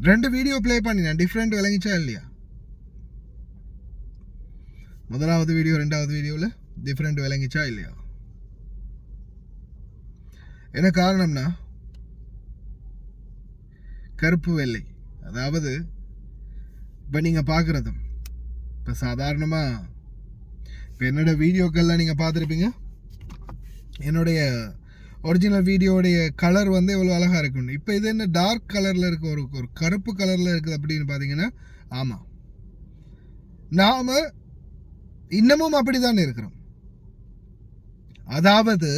ரெண்டு video play பண்ணினேன். Different விளங்கிச்சா இல்லையா? முதலாவது வீடியோ ரெண்டாவது வீடியோவில் டிஃப்ரெண்ட் விளங்கிச்சா இல்லையா? என்ன காரணம்னா கருப்பு வெள்ளை, அதாவது இப்போ நீங்கள் பார்க்குறதும் இப்போ சாதாரணமாக இப்போ என்னோட வீடியோக்கள்லாம் நீங்கள் பார்த்துருப்பீங்க. என்னுடைய ஒரிஜினல் வீடியோடைய கலர் வந்து எவ்வளோ அழகாக இருக்குன்னு. இப்போ இது என்ன டார்க் கலரில் இருக்கு, ஒரு கருப்பு கலரில் இருக்குது அப்படின்னு பார்த்தீங்கன்னா, ஆமாம், நாம் இன்னமும் அப்படி தான் இருக்கிறோம். அதாவது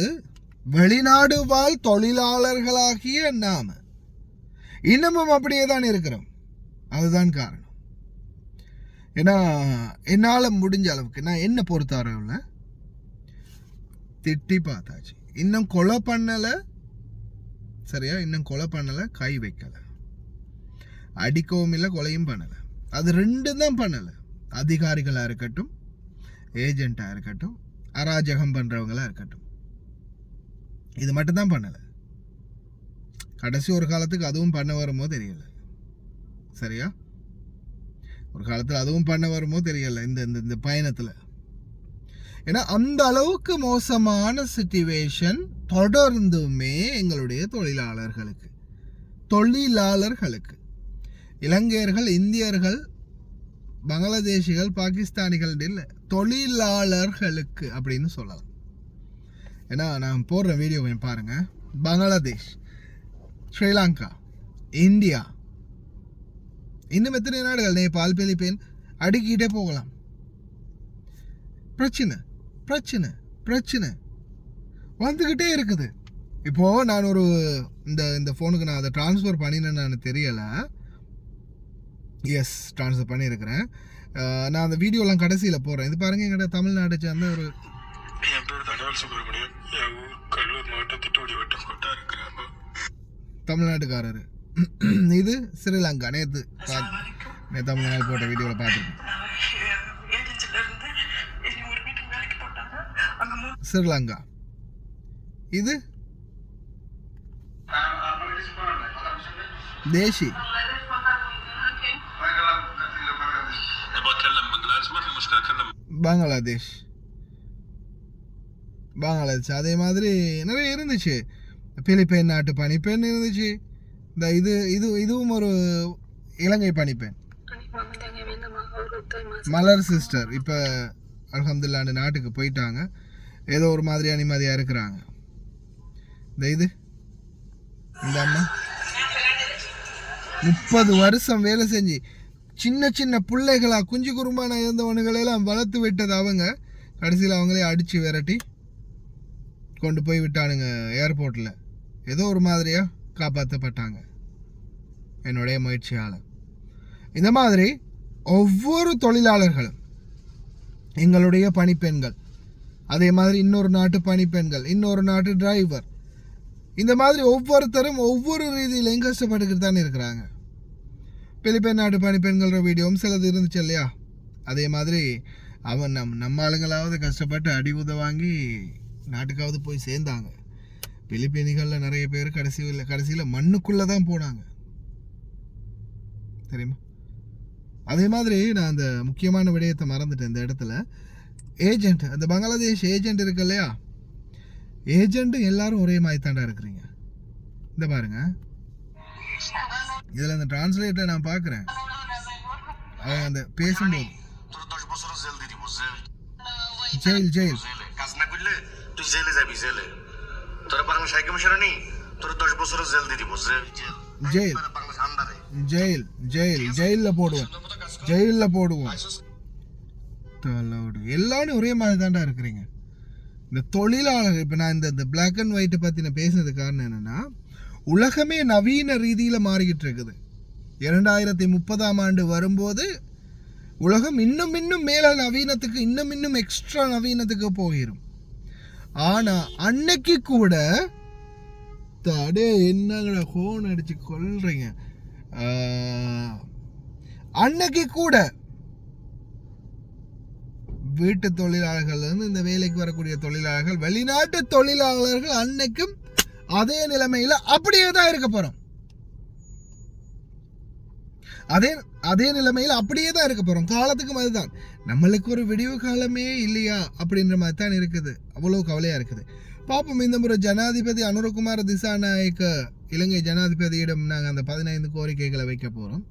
வெளிநாடு வாழ் தொழிலாளர்களாகிய நாம் இன்னமும் அப்படியே தான் இருக்கிறோம். அதுதான் காரணம். ஏன்னா என்னால் முடிஞ்ச அளவுக்கு நான் என்ன பொறுத்தவரையில் திட்டி பார்த்தாச்சு. இன்னும் கொலை பண்ணலை, சரியா? இன்னும் கொலை பண்ணலை, கை வைக்கலை, அடிக்கவும் இல்லை, கொலையும் பண்ணலை. அது ரெண்டும் தான் பண்ணலை. அதிகாரிகளாக இருக்கட்டும், ஏஜெண்ட்டாக இருக்கட்டும், அராஜகம் பண்ணுறவங்களாக இருக்கட்டும், இது மட்டும்தான் பண்ணலை. கடைசி ஒரு காலத்துக்கு அதுவும் பண்ண வருமோ தெரியல, சரியா? ஒரு காலத்தில் அதுவும் பண்ண வருமோ தெரியல இந்த பயணத்தில். ஏன்னா அந்த அளவுக்கு மோசமான சிச்சுவேஷன் தொடர்ந்துமே எங்களுடைய தொழிலாளர்களுக்கு இலங்கையர்கள், இந்தியர்கள், பங்களாதேஷிகள், பாகிஸ்தானிகள் இல்லை, தொழிலாளர்களுக்கு அப்படின்னு சொல்லலாம். ஏன்னா நான் போடுற வீடியோவை பாருங்கள். பங்களாதேஷ், ஸ்ரீலங்கா, இந்தியா, இன்னும் எத்தனை நாடுகள், நேபாள், பிலிப்பைன், அடுக்கிட்டே போகலாம். பிரச்சனை பிரச்சனை பிரச்சனை வந்துக்கிட்டே இருக்குது. இப்போது நான் ஒரு இந்த ஃபோனுக்கு நான் அதை ட்ரான்ஸ்ஃபர் பண்ணினேன்னு தெரியலை. எஸ், ட்ரான்ஸ்ஃபர் பண்ணியிருக்கிறேன். நான் அந்த வீடியோலாம் கடைசியில் போடுறேன். இது பாருங்கள், எங்கள்கிட்ட தமிழ்நாட்டை சேர்ந்த ஒரு தமிழ்நாட்டுக்காரர். இது ஸ்ரீலங்கா. நேற்று தமிழ்நாடு போட்ட வீடியோவில் பார்த்துருக்கேன். ஸ்ரீலங்கா. இது தேசி. பங்களாதேஷ். அதே மாதிரி நிறைய இருந்துச்சு. பிலிப்பைன் நாட்டு பனிப்பெண் இருந்துச்சு. இந்த இதுவும் ஒரு இலங்கை பனிப்பெண், மலர் சிஸ்டர். இப்போ அல்ஹம்துலில்லாஹ் நாட்டுக்கு போயிட்டாங்க. ஏதோ ஒரு மாதிரியாக நிம்மதியாக இருக்கிறாங்க. இந்த அம்மா 30 வருஷம் வேலை செஞ்சு சின்ன சின்ன பிள்ளைகளாக குஞ்சு குறும்பான இருந்தவனுங்களெல்லாம் வளர்த்து விட்டது அவங்க. கடைசியில் அவங்களே அடித்து விரட்டி கொண்டு போய் விட்டானுங்க ஏர்போர்ட்டில். ஏதோ ஒரு மாதிரியாக காப்பாற்றப்பட்டாங்க என்னுடைய முயற்சியால். இந்த மாதிரி ஒவ்வொரு தொழிலாளர்களும், எங்களுடைய பணிப்பெண்கள், அதே மாதிரி இன்னொரு நாட்டு பணிப்பெண்கள், இன்னொரு நாட்டு டிரைவர், இந்த மாதிரி ஒவ்வொருத்தரும் ஒவ்வொரு ரீதியிலையும் கஷ்டப்பட்டுக்கிட்டு தான் இருக்கிறாங்க. பிலிப்பைன் நாட்டு பணிப்பெண்களோட வீடியோவும் சிலது இருந்துச்சு இல்லையா? அதே மாதிரி அவன் நம்ம ஆளுங்களாவது கஷ்டப்பட்டு அடி உத வாங்கி நாட்டுக்காவது போய் சேர்ந்தாங்க. பிலிப்பைனிகளில் நிறைய பேர் கடைசியில் மண்ணுக்குள்ளே தான் போனாங்க, தெரியுமா? அதே மாதிரி நான் அந்த முக்கியமான விடயத்தை மறந்துட்டேன் இந்த இடத்துல. ஏஜெண்ட், அந்த பங்களாதேஷ் ஏஜெண்ட் இருக்கு இல்லையா? ஏஜெண்ட் எல்லாரும் ஒரே மாதிரி தாண்டா இருக்கிறீங்க. இந்த பாருங்க, இதில் அந்த டிரான்ஸ்லேட்டரை நான் பார்க்குறேன். அவங்க அந்த பேசும்போது জেল জেল কাজ না করলে তুই জেলে যাবি, জেলে তোরা বাংলা সাহিত্য মিশরানি তোর 10 বছরের জেল দিয়ে দিব। জেল জেল জেল ஜெயில்ல போடுவோம், ஜெயில்ல போடுவோம். எல்லாரும் ஒரே மாதிரி தாண்டா இருக்கிறீங்க. இந்த தொழிலாளர், இப்போ நான் இந்த பிளாக் அண்ட் ஒயிட்டை பற்றி நான் பேசுனது காரணம் என்னென்னா, உலகமே நவீன ரீதியில் மாறிக்கிட்டு இருக்குது. 2030ஆம் ஆண்டு வரும்போது உலகம் இன்னும் மேலே நவீனத்துக்கு, இன்னும் எக்ஸ்ட்ரா நவீனத்துக்கு போயிடும். ஆனால் அன்னைக்கு கூட தடே என்னங்கடா ஃபோன் அடித்து கொள்றீங்க, அன்னைக்கு கூட வீட்டு தொழிலாளர்கள் இந்த வேலைக்கு வரக்கூடிய தொழிலாளர்கள், வெளிநாட்டு தொழிலாளர்கள் அன்னைக்கும் அதே நிலைமையில் அப்படியே தான் இருக்க போகிறோம். அதே அதே நிலைமையில் அப்படியே தான் இருக்க போகிறோம். காலத்துக்கும் அதுதான். நம்மளுக்கு ஒரு விடிவு காலமே இல்லையா அப்படின்ற மாதிரி தான் இருக்குது. அவ்வளோ கவலையாக இருக்குது. பார்ப்போம். இந்த முறை ஜனாதிபதி அனுரகுமார திசாநாயக்க இலங்கை ஜனாதிபதியிடம் நாங்கள் அந்த 15 கோரிக்கைகளை வைக்க போகிறோம்.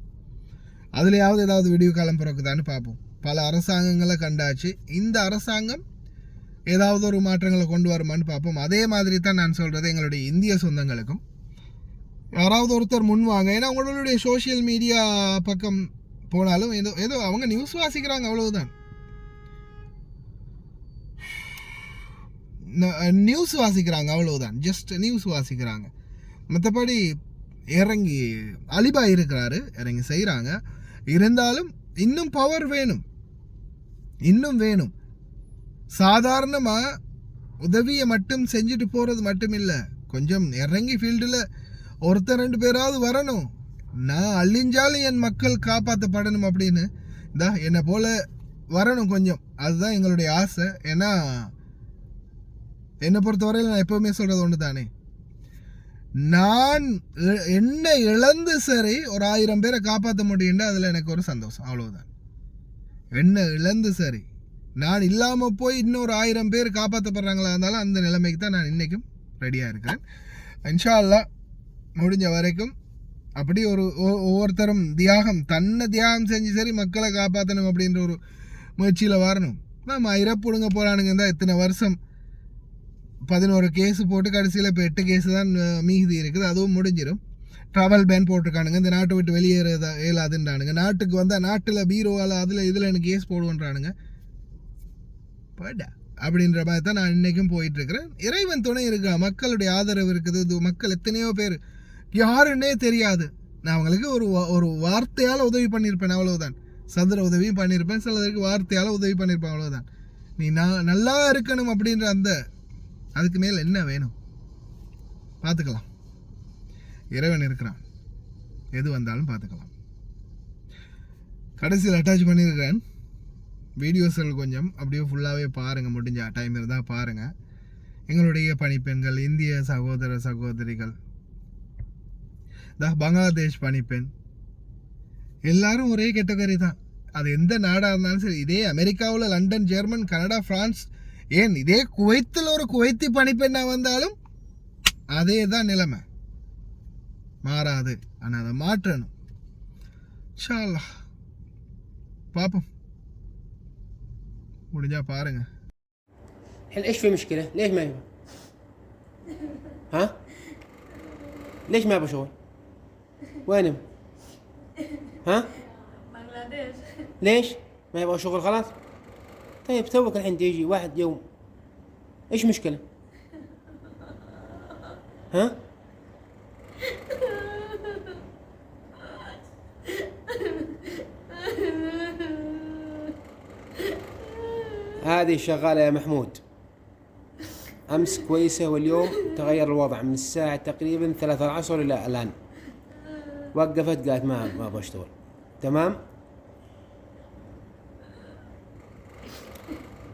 அதுலேயாவது ஏதாவது விடிவு காலம் பிறக்குதான்னு பார்ப்போம். பல அரசாங்கங்களை கண்டாச்சு. இந்த அரசாங்கம் ஏதாவது ஒரு மாற்றங்களை கொண்டு வருமானு பார்ப்போம். அதே மாதிரி தான் நான் சொல்கிறது எங்களுடைய இந்திய சொந்தங்களுக்கும் யாராவது ஒருத்தர் முன்வாங்க. ஏன்னா உங்களுடைய சோஷியல் மீடியா பக்கம் போனாலும் ஏதோ அவங்க நியூஸ் வாசிக்கிறாங்க, அவ்வளவுதான். நியூஸ் வாசிக்கிறாங்க, அவ்வளவுதான். ஜஸ்ட் நியூஸ் வாசிக்கிறாங்க. மற்றபடி இறங்கி அலிபா இருக்கிறாரு, இறங்கி செய்கிறாங்க. இருந்தாலும் இன்னும் பவர் வேணும், இன்னும் வேணும். சாதாரணமாக உதவியை மட்டும் செஞ்சுட்டு போகிறது மட்டும் இல்லை, கொஞ்சம் இறங்கி ஃபீல்டில் ஒருத்தர் 2 பேராவது வரணும். நான் அழிஞ்சாலும் என் மக்கள் காப்பாற்றப்படணும் அப்படின்னு என்னை போல வரணும் கொஞ்சம். அதுதான் எங்களுடைய ஆசை. ஏன்னா என்னை பொறுத்தவரையில் நான் எப்போவுமே சொல்கிறது ஒன்று தானே, நான் என்ன இழந்து சரி ஒரு 1000 பேரை காப்பாற்ற முடியும்னா அதில் எனக்கு ஒரு சந்தோஷம், அவ்வளோதான். என்ன இழந்து சரி, நான் இல்லாமல் போய் இன்னொரு 1000 பேர் காப்பாற்றப்படுறாங்களா இருந்தாலும் அந்த நிலைமைக்கு தான் நான் இன்றைக்கும் ரெடியாக இருக்கிறேன். இன்ஷா அல்லாஹ் முடிஞ்ச வரைக்கும் அப்படி ஒவ்வொருத்தரும் தன்னை தியாகம் செஞ்சு சரி மக்களை காப்பாற்றணும் அப்படின்ற ஒரு முயற்சியில் வரணும். நம்ம இறப்புடுங்க போகிறானுங்க தான் இத்தனை வருஷம் 11 கேஸு போட்டு கடைசியில் இப்போ 8 கேஸு தான் மீதி இருக்குது. அதுவும் முடிஞ்சிடும். ட்ராவல் பேன் போட்டிருக்கானுங்க. இந்த நாட்டை விட்டு வெளியேறதா இயலாதுன்றானுங்க. நாட்டுக்கு வந்தால் நாட்டில் பீரோவால் அதில் இதில் எனக்கு கேஸ் போடுவோன்றானுங்க. படா அப்படின்ற மாதிரி தான் நான் இன்றைக்கும் போயிட்டுருக்கிறேன். இறைவன் துணை இருக்கா, மக்களுடைய ஆதரவு இருக்குது. இது மக்கள் எத்தனையோ பேர் யாருன்னே தெரியாது. நான் அவங்களுக்கு ஒரு வார்த்தையால் உதவி பண்ணியிருப்பேன், அவ்வளவுதான். சதுர உதவியும் பண்ணியிருப்பேன், சிலருக்கு வார்த்தையால் உதவி பண்ணியிருப்பேன், அவ்வளோதான். நீ நான் நல்லா இருக்கணும் அப்படின்ற அதுக்கு மேலே என்ன வேணும் பார்த்துக்கலாம். இறைவன் இருக்கிறான், எது வந்தாலும் பார்த்துக்கலாம். கடைசியில் அட்டாச் பண்ணியிருக்கிறேன் வீடியோஸ்கள், கொஞ்சம் அப்படியே ஃபுல்லாகவே பாருங்கள். முடிஞ்ச டைம் இருந்தால் பாருங்கள். எங்களுடைய பணிப்பெண்கள், இந்திய சகோதர சகோதரிகள், பங்களாதேஷ் பணிப்பெண், எல்லாரும் ஒரே கேட்டகரி தான். அது எந்த நாடாக இருந்தாலும் சரி. இதே அமெரிக்காவில் லண்டன், ஜெர்மன், கனடா, பிரான்ஸ், ஏன் இதே குவைத்தில் ஒரு குவைத்தி பணிப்பெண்ணாக வந்தாலும் அதே தான் நிலைமை, மாறாது. ஆனால் அதை மாற்றணும். இன்ஷா அல்லாஹ் பார்ப்போம். முடிஞ்சா பாருங்க. ايش في مشكلة؟ ليش ما يبغى؟ ها؟ ليش ما يبغى شغل؟ وينهم؟ ها؟ بنغلاديش. ليش؟ ما يبغى شغل خلاص؟ طيب توك الحين تيجي واحد يوم. ايش مشكلة؟ ها؟ هذه شغالة يا محمود. أمس كويسة واليوم تغير الوضع من الساعة تقريبا 3 العصر إلى الآن. وقفت قالت ما بشتغل. تمام؟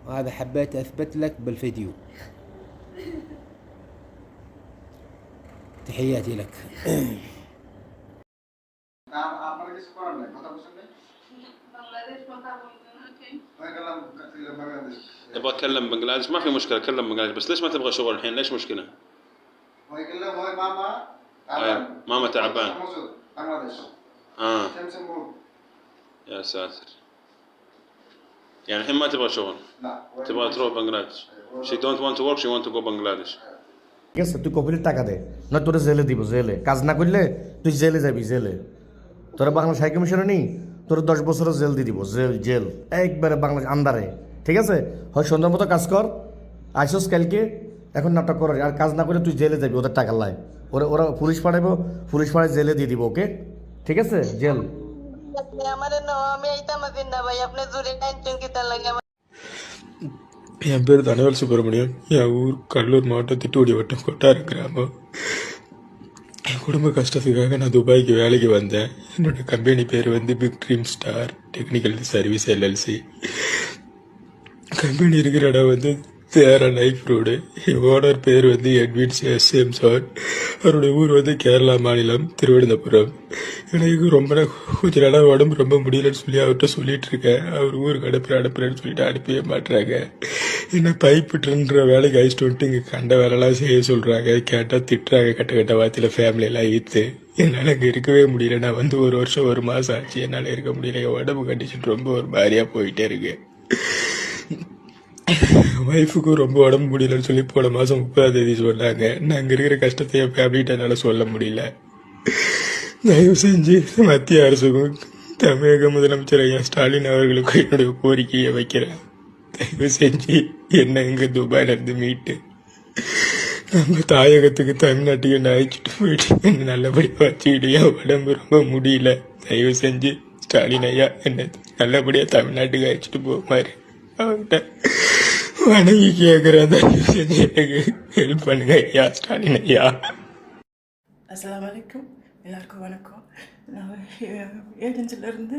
وهذا حبيت أثبت لك بالفيديو. تحياتي لك. ابغى اتكلم بنجلاديش، ما في مشكله اتكلم بنجلاديش، بس ليش ما تبغى شغل الحين؟ ليش مشكله؟ ماما تعبان. يا ساتر. يعني الحين ما تبغى شغل؟ لا. تبغى تروح بنجلاديش. She don't want to work, she want to go Bangladesh. ঠিক আছে, তুই কপিলের টাকা দে, না তোরা জেলে দিব। জেলে কাজ না করলে তুই জেলে যাবি। জেলে তোরা বাংলাদেশ হাই কমিশনে নি, তোর 10 বছরের জেল দিয়ে দিব। জেল একবারে বাংলাদেশ আন্দারে। ঠিক আছে, হয় সুন্দর মতো কাজ কর, আইসোস কালকে, এখন নাটক কর। আর কাজ না করে তুই জেলে যাবি, ওদের টাকা লাই। ওরা পুলিশ পাঠাবো, পুলিশ পাঠায় জেলে দিয়ে দিব। ওকে, ঠিক আছে, জেল। என் பேர் தனவேல் சுப்பிரமணியம். என் ஊர் கடலூர் மாவட்டம் திட்டுக்குடி வட்டம் கொட்டார கிராமம். என் குடும்ப கஷ்டத்துக்காக நான் துபாய்க்கு வேலைக்கு வந்தேன். என்னோட கம்பெனி பேர் வந்து big dream star technical service LLC. Company இருக்கிற இடம் வந்து தேரா லைஃப் ரோடு. என் ஓனர் பேர் வந்து எட்வின் சேம்சான். அவருடைய ஊர் வந்து கேரளா மாநிலம் திருவனந்தபுரம். எனக்கு கொஞ்ச நாளாக உடம்பு ரொம்ப முடியலன்னு சொல்லி அவர்கிட்ட சொல்லிட்டு இருக்கேன். அவர் ஊருக்கு அனுப்புறேன்னு சொல்லிட்டு அனுப்பவே மாட்டுறாங்க. என்ன பைப்புட்டுன்ற வேலைக்கு அழிச்சிட்டு வந்துட்டு இங்கே கண்ட வேலைலாம் செய்ய சொல்கிறாங்க. கேட்டால் திட்டுறாங்க கட்ட வார்த்தையில் ஃபேமிலியெல்லாம் ஈர்த்து. என்னால் அங்கே இருக்கவே முடியல. நான் வந்து 1 வருஷம் 1 மாதம் ஆச்சு. என்னால் இருக்க முடியல. என் உடம்பு கண்டிஷன் ரொம்ப ஒரு மாதிரியாக போயிட்டே இருக்கு. ஒய்ஃபுக்கும் ரொம்ப உடம்பு முடியலன்னு சொல்லி போன மாதம் 30ஆம் தேதி சொன்னாங்க. நான் அங்கே இருக்கிற கஷ்டத்தை என் ஃபேமிலிகிட்ட என்னால் சொல்ல முடியல. தயவு செஞ்சு மத்திய அரசுக்கும் தமிழக முதலமைச்சர் ஐயா ஸ்டாலின் அவர்களுக்கும் என்னுடைய கோரிக்கையை வைக்கிறேன். தயவு செஞ்சு என்ன இங்கே துபாயிலேருந்து மீட்டு நம்ம தாயகத்துக்கு தமிழ்நாட்டுக்கு என்ன அழைச்சிட்டு போயிட்டு என்ன நல்லபடியாக வச்சுக்கிட்டு என் உடம்பு ரொம்ப முடியல. தயவு செஞ்சு ஸ்டாலின் ஐயா என்ன நல்லபடியாக தமிழ்நாட்டுக்கு அழைச்சிட்டு போகுமாறு அவர்கிட்ட வணங்கி கேட்குறேன். தயவு செஞ்சு எனக்கு ஹெல்ப் பண்ணுங்க ஐயா ஸ்டாலின் ஐயா. அஸ்ஸலாமு அலைக்கும். எல்லாருக்கும் வணக்கம். நான் ஏஜென்சிலேருந்து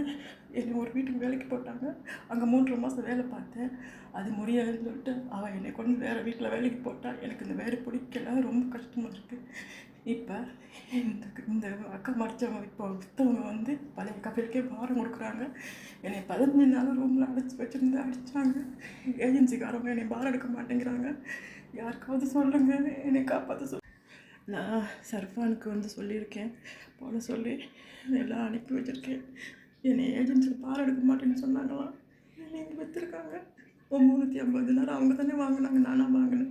என்னை ஒரு வீட்டுக்கு வேலைக்கு போட்டாங்க. அங்கே 3 மாதம் வேலை பார்த்தேன். அது முடியாதுன்னு சொல்லிட்டு அவள் என்னை கொண்டு வேறு வீட்டில் வேலைக்கு போட்டாள். எனக்கு இந்த வேலை பிடிக்கல, ரொம்ப கஷ்டமாக இருக்குது. இப்போ இந்த அக்கா மறைச்சவங்க இப்போ விற்றவங்க வந்து பழைய கஃபிலுக்கே பாரம் கொடுக்குறாங்க. என்னை 15 நாள் ரூமில் அடைச்சி வச்சுருந்து அடித்தாங்க. ஏஜென்சிக்காரங்க என்னை பாரம் எடுக்க மாட்டேங்கிறாங்க. யாருக்காவது சொல்லுங்கள், என்னை காப்பாற்ற நான் சர்ஃபானுக்கு வந்து சொல்லியிருக்கேன், போல சொல்லி எல்லாம் அனுப்பி வச்சுருக்கேன். என்னை ஏஜென்சியில் பாரம் எடுக்க மாட்டேன்னு சொன்னாங்களாம். என்னை இங்கே வச்சுருக்காங்க. 350 தினார் அவங்க தானே வாங்கினாங்க, நானாக வாங்கினேன்.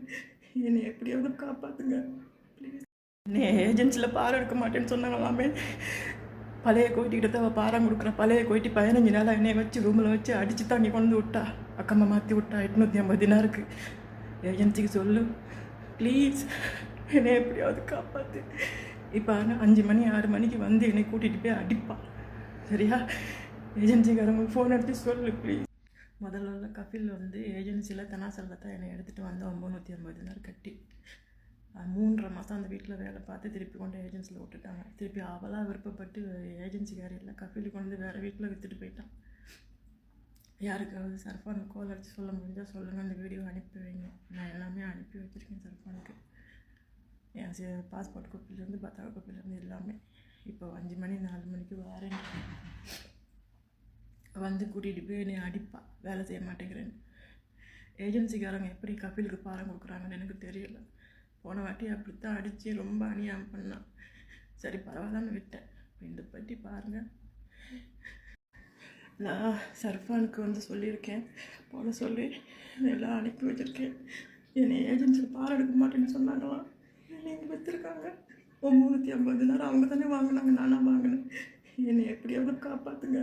என்னை எப்படியாவது காப்பாற்றுங்க ப்ளீஸ். என்னை ஏஜென்சியில் பாரம் எடுக்க மாட்டேன்னு சொன்னாங்களாமே. பழைய கோயிட்டிக்கிட்ட தான் பாரம் கொடுக்குறேன். பழைய கோயிட்டி 15 நாளாக என்னை வச்சு ரூமில் வச்சு அடித்து தாங்கி கொண்டு விட்டா. அக்கம்மா மாற்றி விட்டா 850 தினாருக்கு. ஏஜென்சிக்கு சொல்லு ப்ளீஸ், என்னை எப்படியாவது காப்பாற்று. இப்போ 5 மணி 6 மணிக்கு வந்து என்னை கூட்டிகிட்டு போய் அடிப்பாள். சரியா? ஏஜென்சிக்காரங்களுக்கு ஃபோன் எடுத்து சொல்லு ப்ளீஸ். முதல்ல கஃபில் வந்து ஏஜென்சியில் தனாசலில் தான் என்னை எடுத்துகிட்டு வந்தோம். 350 தினார் கட்டி 3.5 மாதம் அந்த வீட்டில் வேலை பார்த்து திருப்பி கொண்டு ஏஜென்சியில் விட்டுட்டாங்க. திருப்பி அவளாக விருப்பப்பட்டு ஏஜென்சிக்காரியில் கஃபில் கொண்டு வேறு வீட்டில் விற்றுட்டு போயிட்டான். யாருக்காவது சர்ஃபானுக்கு கால் அடித்து சொல்ல முடிஞ்சால் சொல்லுங்கள். அந்த வீடியோ அனுப்பி வைங்க. நான் எல்லாமே அனுப்பி வச்சுருக்கேன் சர்ஃபானுக்கு. என் பாஸ்போர்ட் காப்பிலேருந்து பத்தாவது காப்பிலேருந்து எல்லாமே. இப்போ 5 மணி 4 மணிக்கு வரேன். வந்து கூட்டிகிட்டு போய் என்னை அடிப்பா, வேலை செய்ய மாட்டேங்கிறேன்னு. ஏஜென்சிக்காரங்க எப்படி கபிலுக்கு பாரம் கொடுக்குறாங்கன்னு எனக்கு தெரியல. போன வாட்டி அப்படித்தான் அடித்து ரொம்ப அநியாயம் பண்ணான். சரி பரவாயில்லன்னு விட்டேன். இந்த பற்றி பாருங்கள். நான் சர்ஃபானுக்கு வந்து சொல்லியிருக்கேன், போல சொல்லி எல்லாம் அனுப்பி வச்சுருக்கேன். என்னை ஏஜென்சியில் பாரம் எடுக்க மாட்டேன்னு சொன்னாங்களாம். என்னை இங்கே வச்சுருக்காங்க. 350 தினார் அவங்க தானே வாங்கினாங்க, நானாக வாங்கினேன். என்னை எப்படியாவது காப்பாற்றுங்க.